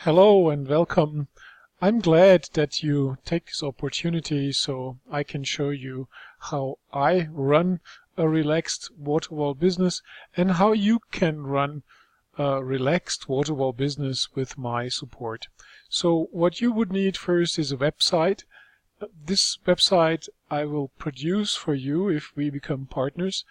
Hello and welcome. I'm glad that you take this opportunity so I can show you how I run a relaxed water wall business and how you can run a relaxed water wall business with my support. So what you would need first is a website. This website I will produce for you if we become partners.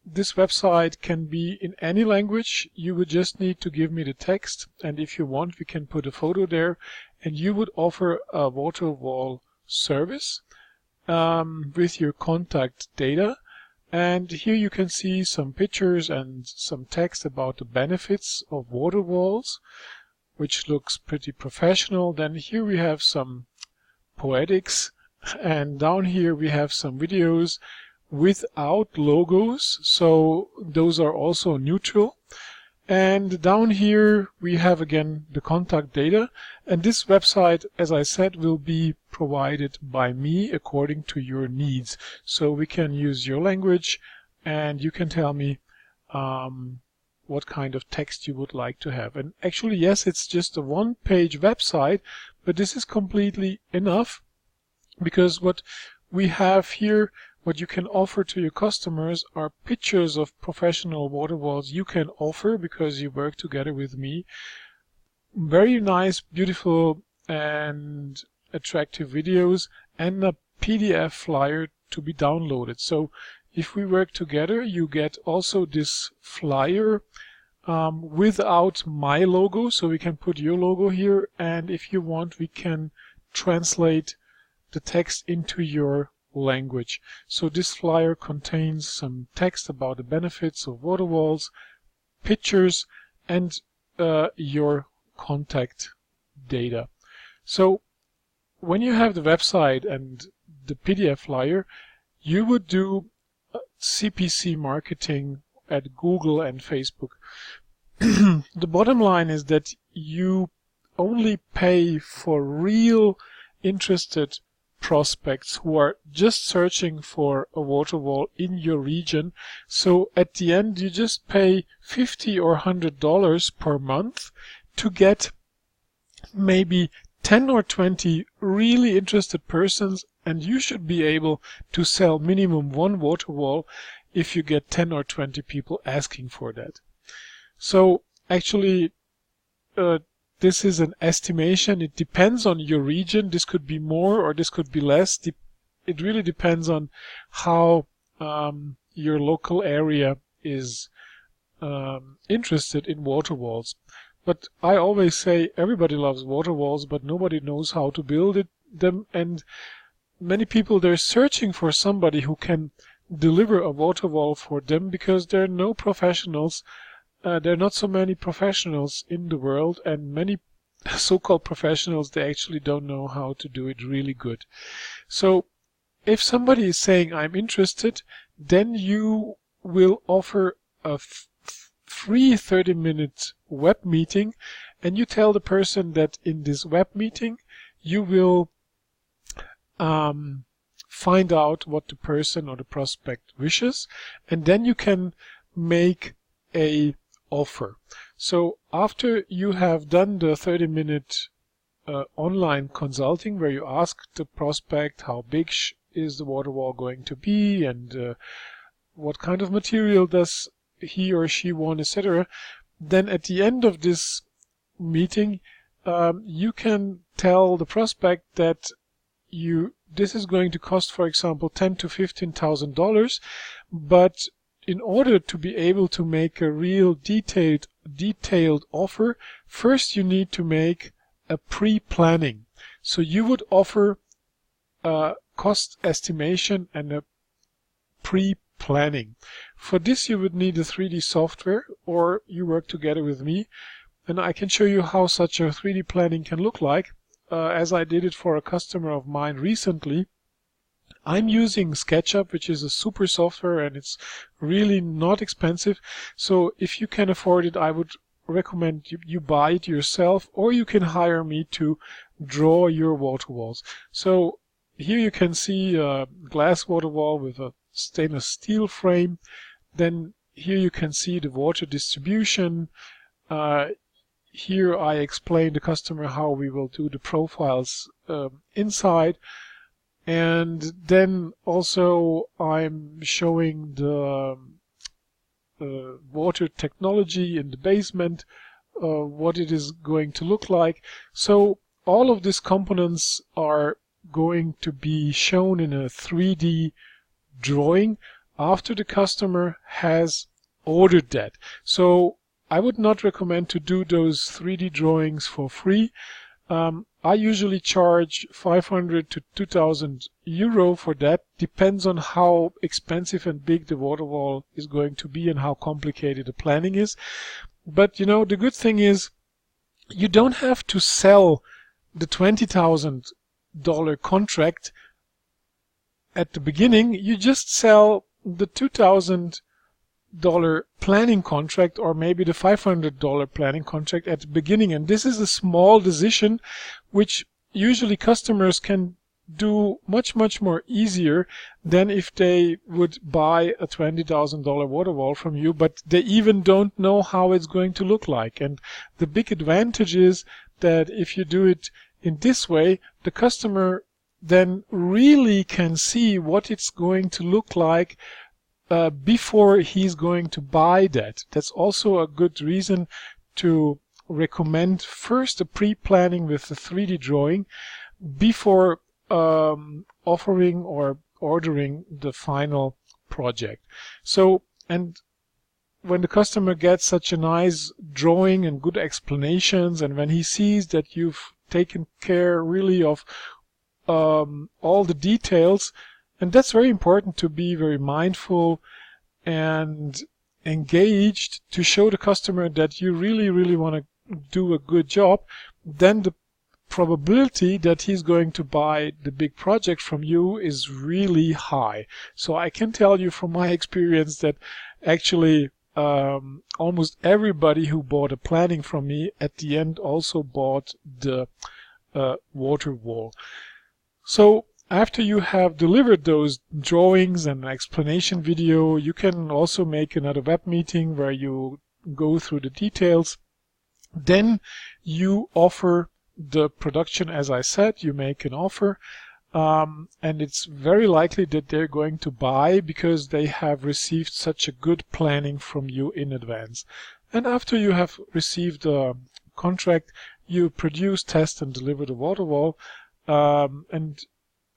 This website can be in any language. You would just need to give me the text, and if you want, we can put a photo there, and you would offer a water wall service with your contact data. And here you can see some pictures and some text about the benefits of water walls, which looks pretty professional. Then here we have some poetics, and down here we have some videos without logos, so those are also neutral. And down here we have again the contact data, and this website, as I said, will be provided by me according to your needs. So we can use your language and you can tell me what kind of text you would like to have. And actually, yes, it's just a one-page website, but this is completely enough, because what we have here, what you can offer to your customers, are pictures of professional water walls you can offer because you work together with me. Very nice, beautiful and attractive videos, and a PDF flyer to be downloaded. So if we work together, you get also this flyer without my logo, so we can put your logo here, and if you want, we can translate the text into your language. So this flyer contains some text about the benefits of water walls, pictures, and your contact data. So when you have the website and the PDF flyer, you would do CPC marketing at Google and Facebook. The bottom line is that you only pay for real interested prospects who are just searching for a water wall in your region. So at the end, you just pay $50 or $100 per month to get maybe 10 or 20 really interested persons, and you should be able to sell minimum one water wall if you get 10 or 20 people asking for that. So actually, this is an estimation. It depends on your region. This could be more or this could be less. It really depends on how your local area is interested in water walls. But I always say everybody loves water walls, but nobody knows how to build them. And many people, they're searching for somebody who can deliver a water wall for them, because there are no professionals. There are not so many professionals in the world, and many so-called professionals, they actually don't know how to do it really good. So if somebody is saying, I'm interested, then you will offer a free 30-minute web meeting, and you tell the person that in this web meeting you will find out what the person or the prospect wishes, and then you can make a offer. So after you have done the 30-minute online consulting, where you ask the prospect how big is the water wall going to be, and what kind of material does he or she want, etc., then at the end of this meeting, you can tell the prospect that this is going to cost, for example, $10,000 to $15,000, but in order to be able to make a real detailed offer, first you need to make a pre-planning. So you would offer a cost estimation and a pre-planning. For this you would need a 3D software, or you work together with me, and I can show you how such a 3D planning can look like, as I did it for a customer of mine recently. I'm using SketchUp, which is a super software, and it's really not expensive. So if you can afford it, I would recommend you buy it yourself, or you can hire me to draw your water walls. So here you can see a glass water wall with a stainless steel frame. Then here you can see the water distribution. here I explain the customer how we will do the profiles inside. And then also I'm showing the water technology in the basement, what it is going to look like. So all of these components are going to be shown in a 3D drawing after the customer has ordered that. So I would not recommend to do those 3D drawings for free. I usually charge 500 to 2000 euro for that. Depends on how expensive and big the water wall is going to be and how complicated the planning is. But you know, the good thing is you don't have to sell the $20,000 contract at the beginning. You just sell the $2,000 planning contract, or maybe the $500 planning contract at the beginning. And this is a small decision which usually customers can do much more easier than if they would buy a $20,000 water wall from you, but they even don't know how it's going to look like. And the big advantage is that if you do it in this way, the customer then really can see what it's going to look like before he's going to buy that. That's also a good reason to recommend first a pre-planning with the 3D drawing before offering or ordering the final project. So, and when the customer gets such a nice drawing and good explanations, and when he sees that you've taken care really of all the details, and that's very important, to be very mindful and engaged to show the customer that you really want to do a good job, then the probability that he's going to buy the big project from you is really high. So I can tell you from my experience that actually almost everybody who bought a planning from me at the end also bought the water wall. So after you have delivered those drawings and explanation video, you can also make another web meeting where you go through the details. Then you offer the production. As I said, you make an offer, and it's very likely that they're going to buy because they have received such a good planning from you in advance. And after you have received a contract, you produce, test, and deliver the water wall. And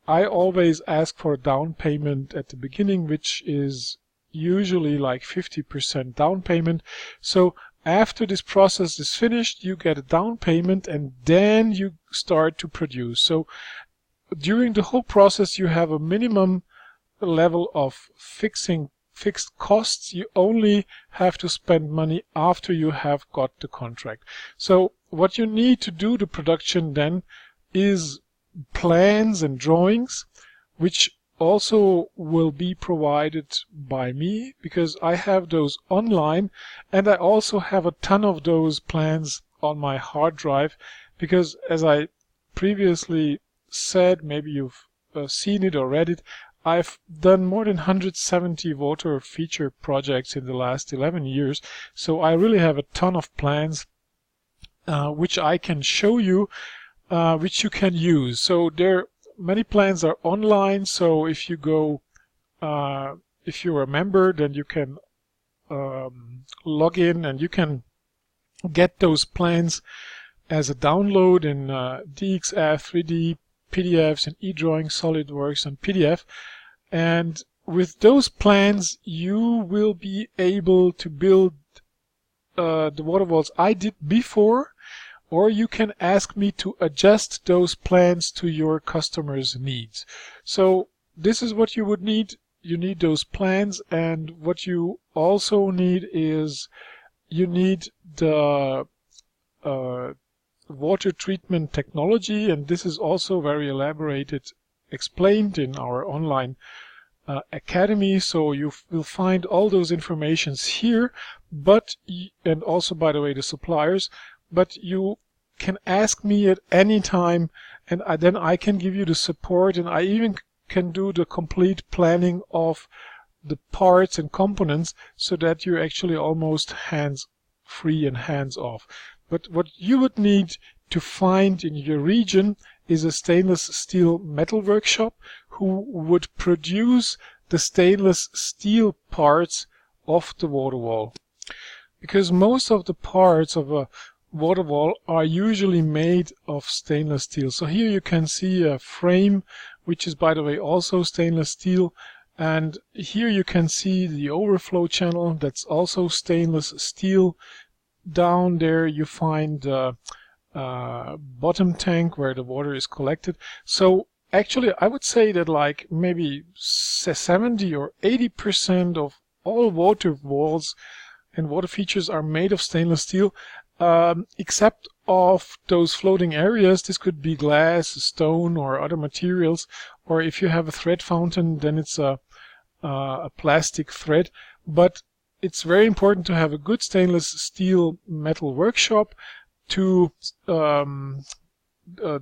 I always ask for a down payment at the beginning, which is usually like 50% down payment. So after this process is finished, you get a down payment and then you start to produce. So during the whole process, you have a minimum level of fixed costs. You only have to spend money after you have got the contract. So what you need to do the production then is plans and drawings, which also will be provided by me because I have those online, and I also have a ton of those plans on my hard drive because, as I previously said, maybe you've seen it or read it, I've done more than 170 water feature projects in the last 11 years, so I really have a ton of plans which I can show you, which you can use. So many plans are online, so if you go, if you're a member, then you can log in and you can get those plans as a download in DXF, 3D, PDFs, and eDrawing, SolidWorks, and PDF. And with those plans, you will be able to build the water walls I did before, or you can ask me to adjust those plans to your customer's needs. So this is what you would need. You need those plans, and what you also need is you need the water treatment technology, and this is also very elaborated, explained in our online academy. So you will find all those informations here, and also, by the way, the suppliers. But you can ask me at any time, and then I can give you the support, and I even can do the complete planning of the parts and components so that you're actually almost hands-free and hands-off. But what you would need to find in your region is a stainless steel metal workshop who would produce the stainless steel parts of the water wall. Because most of the parts of a water wall are usually made of stainless steel. So here you can see a frame, which is, by the way, also stainless steel. And here you can see the overflow channel, that's also stainless steel. Down there you find the bottom tank where the water is collected. So actually I would say that like maybe 70 or 80% of all water walls and water features are made of stainless steel, except of those floating areas. This could be glass, stone, or other materials. Or if you have a thread fountain, then it's a plastic thread. But it's very important to have a good stainless steel metal workshop to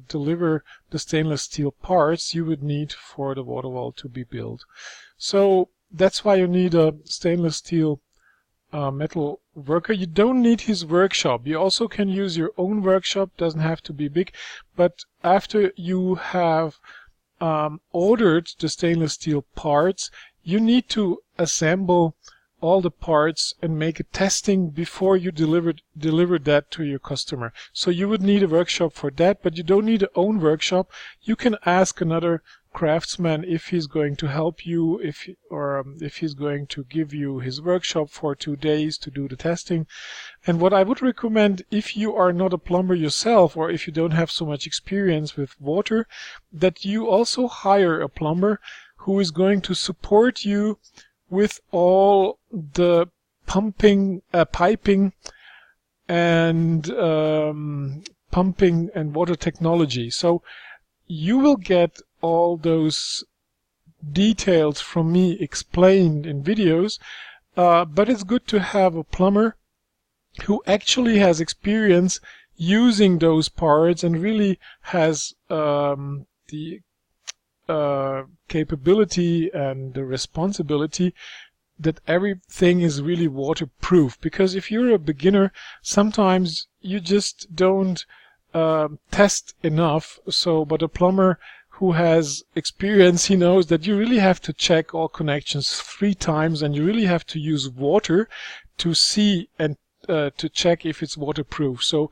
deliver the stainless steel parts you would need for the water wall to be built. So that's why you need a stainless steel metal worker. You don't need his workshop. You also can use your own workshop. Doesn't have to be big. But after you have ordered the stainless steel parts, you need to assemble all the parts and make a testing before you deliver that to your customer. So you would need a workshop for that, but you don't need a own workshop. You can ask another craftsman if he's going to help you, if he's going to give you his workshop for 2 days to do the testing. And what I would recommend, if you are not a plumber yourself, or if you don't have so much experience with water, that you also hire a plumber who is going to support you with all the piping and pumping and water technology. So you will get all those details from me explained in videos, but it's good to have a plumber who actually has experience using those parts and really has the capability and the responsibility that everything is really waterproof. Because if you're a beginner, sometimes you just don't test enough. But a plumber who has experience, he knows that you really have to check all connections 3 times, and you really have to use water to see and to check if it's waterproof. So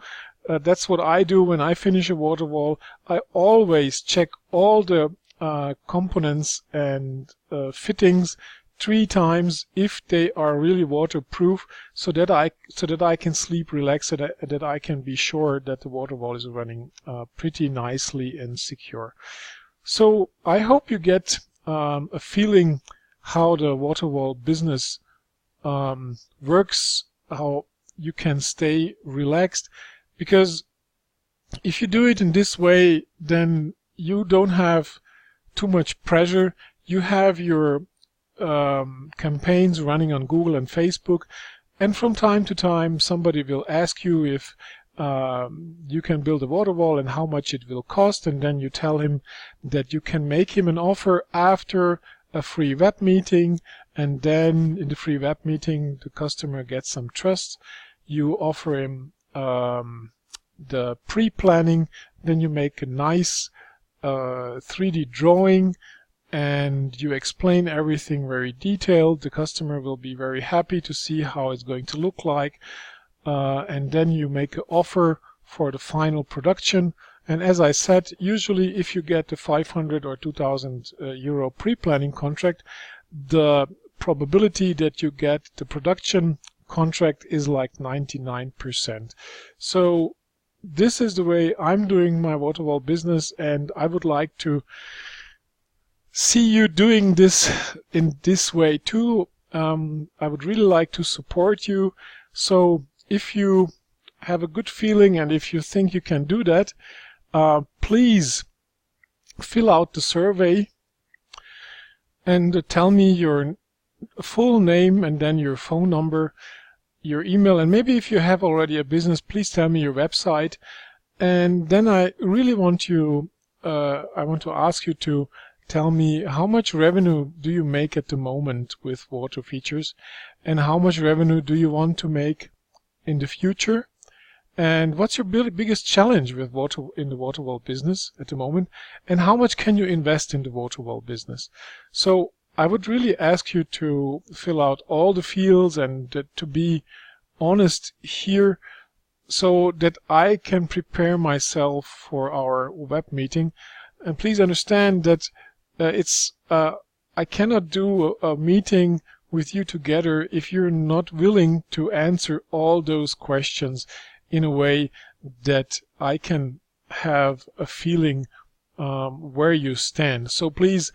that's what I do when I finish a water wall. I always check all the components and fittings 3 times if they are really waterproof, so that I can sleep relaxed, that I can be sure that the water wall is running pretty nicely and secure. So I hope you get a feeling how the water wall business works, how you can stay relaxed, because if you do it in this way, then you don't have too much pressure. You have your campaigns running on Google and Facebook, and from time to time somebody will ask you if you can build a water wall and how much it will cost, and then you tell him that you can make him an offer after a free web meeting, and then in the free web meeting the customer gets some trust. You offer him the pre-planning, then you make a nice 3D drawing and you explain everything very detailed. The customer will be very happy to see how it's going to look like, and then you make an offer for the final production. And as I said, usually if you get the 500 or 2000 euro pre-planning contract, the probability that you get the production contract is like 99%. So this is the way I'm doing my water wall business, and I would like to see you doing this in this way too. I would really like to support you. So if you have a good feeling and if you think you can do that, please fill out the survey and tell me your full name and then your phone number, your email, and maybe if you have already a business, please tell me your website. And then I really want you, I want to ask you to tell me how much revenue do you make at the moment with water features, and how much revenue do you want to make in the future. and what's your biggest challenge with in the water well business at the moment, and how much can you invest in the water well business. So I would really ask you to fill out all the fields and to be honest here, so that I can prepare myself for our web meeting. And please understand that I cannot do a meeting with you together if you're not willing to answer all those questions in a way that I can have a feeling where you stand. So please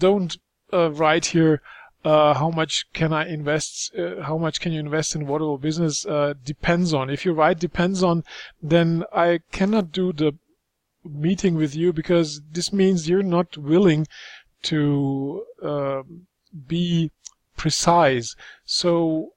don't write here how much can I invest, how much can you invest in water well business, depends on. If you write depends on, then I cannot do the meeting with you, because this means you're not willing to be precise. So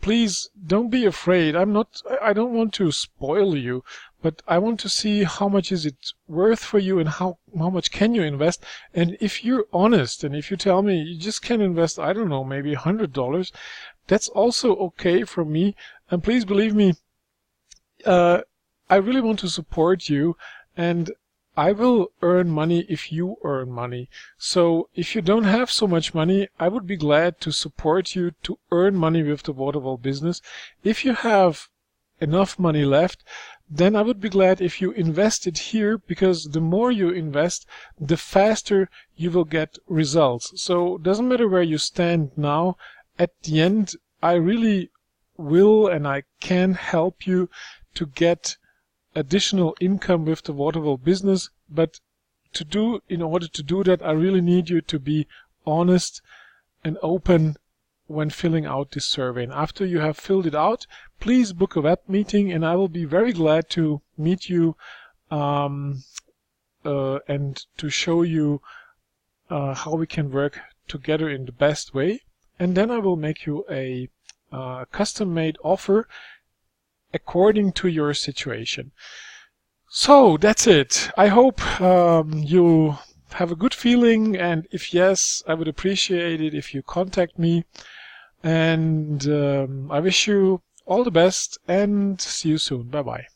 please don't be afraid. I don't want to spoil you, but I want to see how much is it worth for you, and how much can you invest. And if you're honest, and if you tell me you just can invest, I don't know, maybe $100, that's also okay for me. And please believe me, I really want to support you, and I will earn money if you earn money. So if you don't have so much money, I would be glad to support you to earn money with the water well business. If you have enough money left, then I would be glad if you invest it here, because the more you invest, the faster you will get results. So it doesn't matter where you stand now. At the end, I really will and I can help you to get additional income with the water well business. But in order to do that, I really need you to be honest and open when filling out this survey. And after you have filled it out, please book a web meeting, and I will be very glad to meet you and to show you how we can work together in the best way. And then I will make you a custom-made offer according to your situation. So that's it. I hope you have a good feeling, and if yes, I would appreciate it if you contact me. And I wish you all the best, and see you soon. Bye bye.